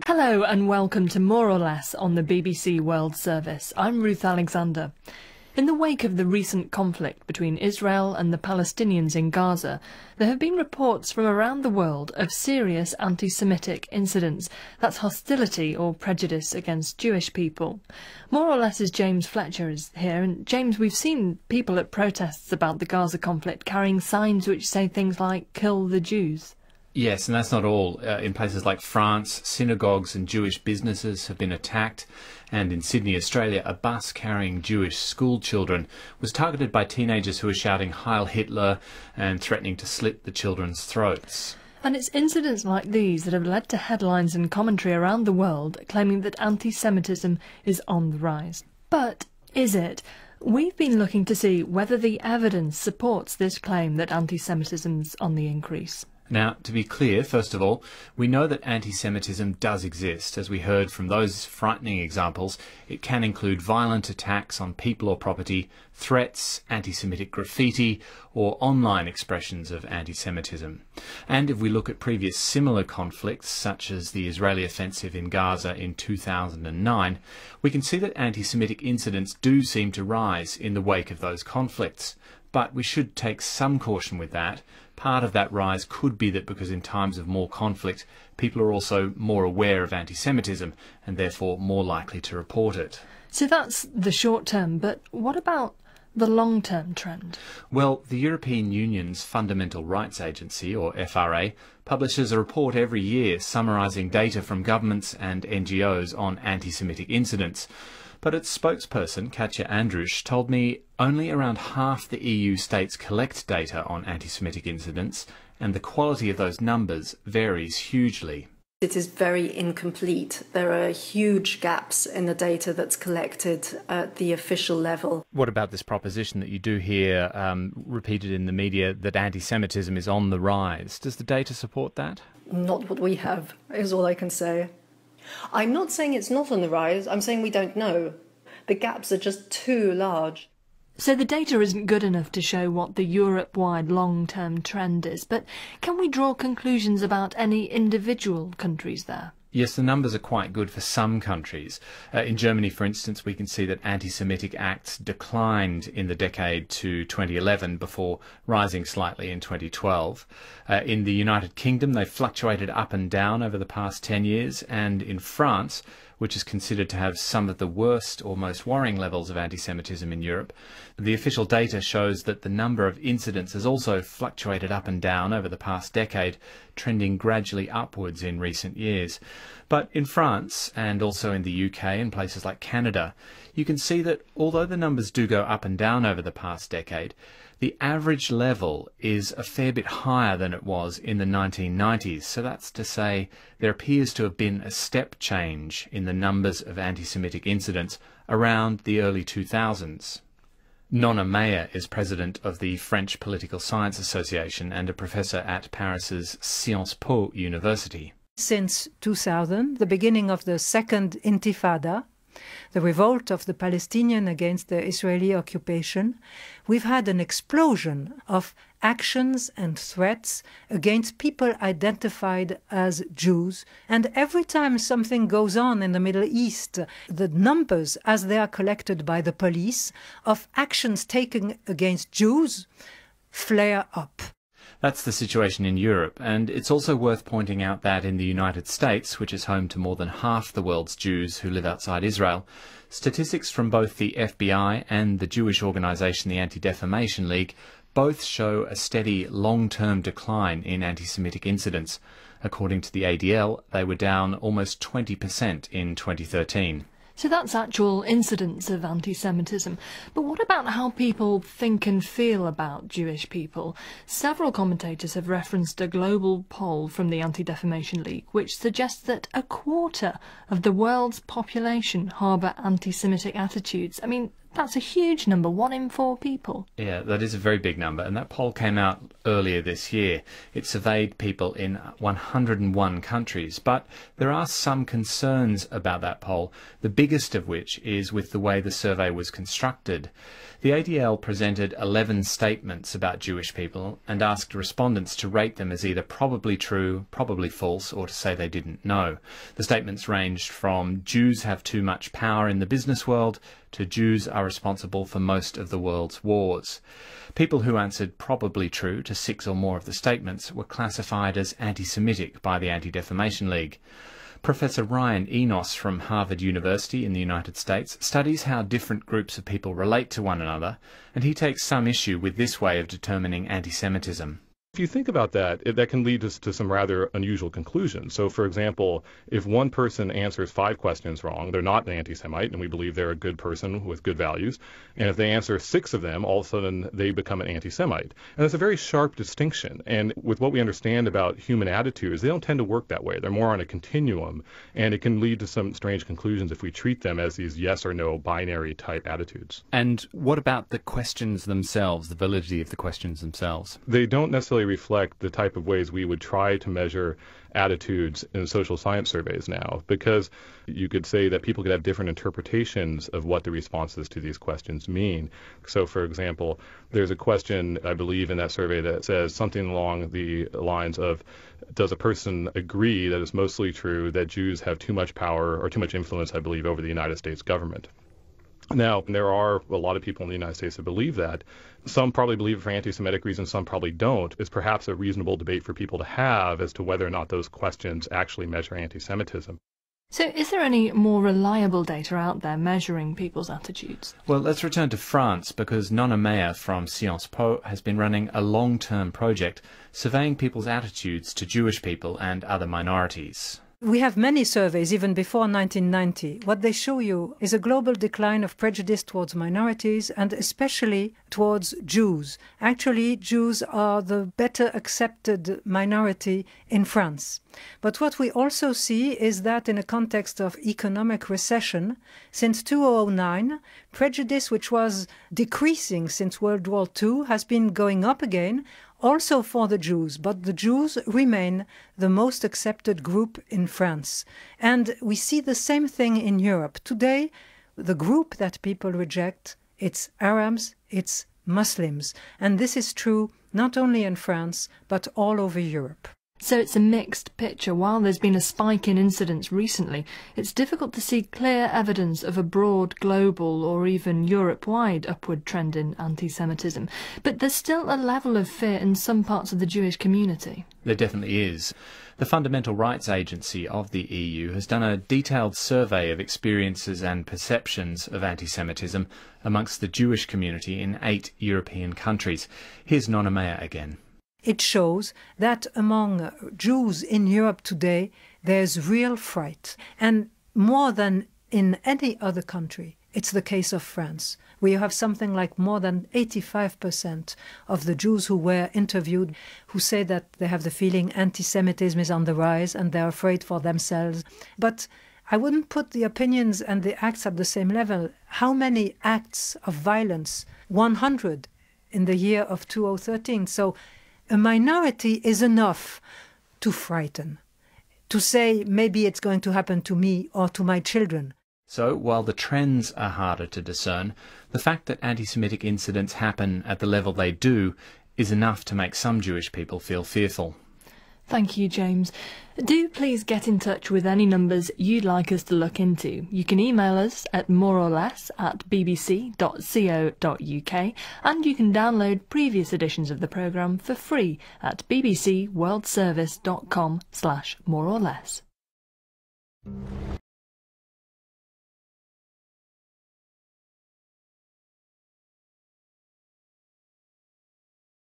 Hello and welcome to More or Less on the BBC World Service. I'm Ruth Alexander. In the wake of the recent conflict between Israel and the Palestinians in Gaza, there have been reports from around the world of serious anti-Semitic incidents. That's hostility or prejudice against Jewish people. More or Less's James Fletcher is here. And James, we've seen people at protests about the Gaza conflict carrying signs which say things like, "Kill the Jews." Yes, and that's not all. In places like France, synagogues and Jewish businesses have been attacked. And in Sydney, Australia, a bus carrying Jewish school children was targeted by teenagers who were shouting "Heil Hitler" and threatening to slit the children's throats. And it's incidents like these that have led to headlines and commentary around the world claiming that anti-Semitism is on the rise. But is it? We've been looking to see whether the evidence supports this claim that anti-Semitism's on the increase. Now, to be clear, first of all, we know that anti-Semitism does exist. As we heard from those frightening examples, it can include violent attacks on people or property, threats, anti-Semitic graffiti, or online expressions of anti-Semitism. And if we look at previous similar conflicts, such as the Israeli offensive in Gaza in 2009, we can see that anti-Semitic incidents do seem to rise in the wake of those conflicts. But we should take some caution with that. Part of that rise could be that because in times of more conflict, people are also more aware of anti-Semitism and therefore more likely to report it. So that's the short term, but what about the long-term trend? Well, the European Union's Fundamental Rights Agency, or FRA, publishes a report every year summarising data from governments and NGOs on anti-Semitic incidents. But its spokesperson, Katja Andrush, told me only around half the EU states collect data on anti-Semitic incidents, and the quality of those numbers varies hugely. It is very incomplete. There are huge gaps in the data that's collected at the official level. What about this proposition that you do hear repeated in the media that anti-Semitism is on the rise? Does the data support that? Not what we have, is all I can say. I'm not saying it's not on the rise, I'm saying we don't know. The gaps are just too large. So the data isn't good enough to show what the Europe-wide long-term trend is, but can we draw conclusions about any individual countries there? Yes, the numbers are quite good for some countries. In Germany, for instance, we can see that anti-Semitic acts declined in the decade to 2011 before rising slightly in 2012. In the United Kingdom, they fluctuated up and down over the past 10 years, and in France, which is considered to have some of the worst or most worrying levels of anti-Semitism in Europe, the official data shows that the number of incidents has also fluctuated up and down over the past decade, trending gradually upwards in recent years. But in France, and also in the UK and places like Canada, you can see that although the numbers do go up and down over the past decade, the average level is a fair bit higher than it was in the 1990s. So that's to say there appears to have been a step change in the numbers of anti-Semitic incidents around the early 2000s. Nona Meyer is president of the French Political Science Association and a professor at Paris's Sciences Po University. Since 2000, the beginning of the second Intifada, the revolt of the Palestinians against the Israeli occupation, we've had an explosion of actions and threats against people identified as Jews. And every time something goes on in the Middle East, the numbers, as they are collected by the police, of actions taken against Jews flare up. That's the situation in Europe, and it's also worth pointing out that in the United States, which is home to more than half the world's Jews who live outside Israel, statistics from both the FBI and the Jewish organisation the Anti-Defamation League both show a steady long-term decline in anti-Semitic incidents. According to the ADL, they were down almost 20% in 2013. So that's actual incidents of anti-Semitism. But what about how people think and feel about Jewish people? Several commentators have referenced a global poll from the Anti-Defamation League which suggests that a quarter of the world's population harbour anti-Semitic attitudes. I mean, That's a huge number, 1 in 4 people. Yeah, that is a very big number, and that poll came out earlier this year. It surveyed people in 101 countries, but there are some concerns about that poll, the biggest of which is with the way the survey was constructed. The ADL presented 11 statements about Jewish people and asked respondents to rate them as either probably true, probably false, or to say they didn't know. The statements ranged from Jews have too much power in the business world to Jews are responsible for most of the world's wars. People who answered probably true to 6 or more of the statements were classified as anti-Semitic by the Anti-Defamation League. Professor Ryan Enos from Harvard University in the United States studies how different groups of people relate to one another, and he takes some issue with this way of determining anti-Semitism. If you think about that, that can lead us to some rather unusual conclusions. So, for example, if one person answers 5 questions wrong, they're not an anti-Semite, and we believe they're a good person with good values. And if they answer 6 of them, all of a sudden they become an anti-Semite. And that's a very sharp distinction. And with what we understand about human attitudes, they don't tend to work that way. They're more on a continuum, and it can lead to some strange conclusions if we treat them as these yes or no binary type attitudes. And what about the questions themselves, the validity of the questions themselves? They don't necessarily reflect the type of ways we would try to measure attitudes in social science surveys now, because you could say that people could have different interpretations of what the responses to these questions mean. So, for example, there's a question, I believe, in that survey that says something along the lines of, does a person agree that it's mostly true that Jews have too much power or too much influence, I believe, over the United States government? Now, there are a lot of people in the United States that believe that. Some probably believe it for anti-Semitic reasons, some probably don't. It's perhaps a reasonable debate for people to have as to whether or not those questions actually measure anti-Semitism. So is there any more reliable data out there measuring people's attitudes? Well, let's return to France, because Nona Meyer from Sciences Po has been running a long-term project surveying people's attitudes to Jewish people and other minorities. We have many surveys even before 1990. What they show you is a global decline of prejudice towards minorities and especially towards Jews. Actually, Jews are the better accepted minority in France. But what we also see is that in a context of economic recession, since 2009, prejudice, which was decreasing since World War II, has been going up again, also for the Jews, but the Jews remain the most accepted group in France. And we see the same thing in Europe. Today, the group that people reject, it's Arabs, it's Muslims. And this is true not only in France, but all over Europe. So it's a mixed picture. While there's been a spike in incidents recently, it's difficult to see clear evidence of a broad, global or even Europe-wide upward trend in anti-Semitism. But there's still a level of fear in some parts of the Jewish community. There definitely is. The Fundamental Rights Agency of the EU has done a detailed survey of experiences and perceptions of anti-Semitism amongst the Jewish community in 8 European countries. Here's Nona Meyer again. It shows that among Jews in Europe today, there's real fright. And more than in any other country, it's the case of France, where you have something like more than 85% of the Jews who were interviewed who say that they have the feeling anti-Semitism is on the rise and they're afraid for themselves. But I wouldn't put the opinions and the acts at the same level. How many acts of violence? 100 in the year of 2013. So a minority is enough to frighten, to say maybe it's going to happen to me or to my children. So, while the trends are harder to discern, the fact that anti-Semitic incidents happen at the level they do is enough to make some Jewish people feel fearful. Thank you, James. Do please get in touch with any numbers you'd like us to look into. You can email us at moreorless@bbc.co.uk, and you can download previous editions of the programme for free at bbcworldservice.com/moreorless.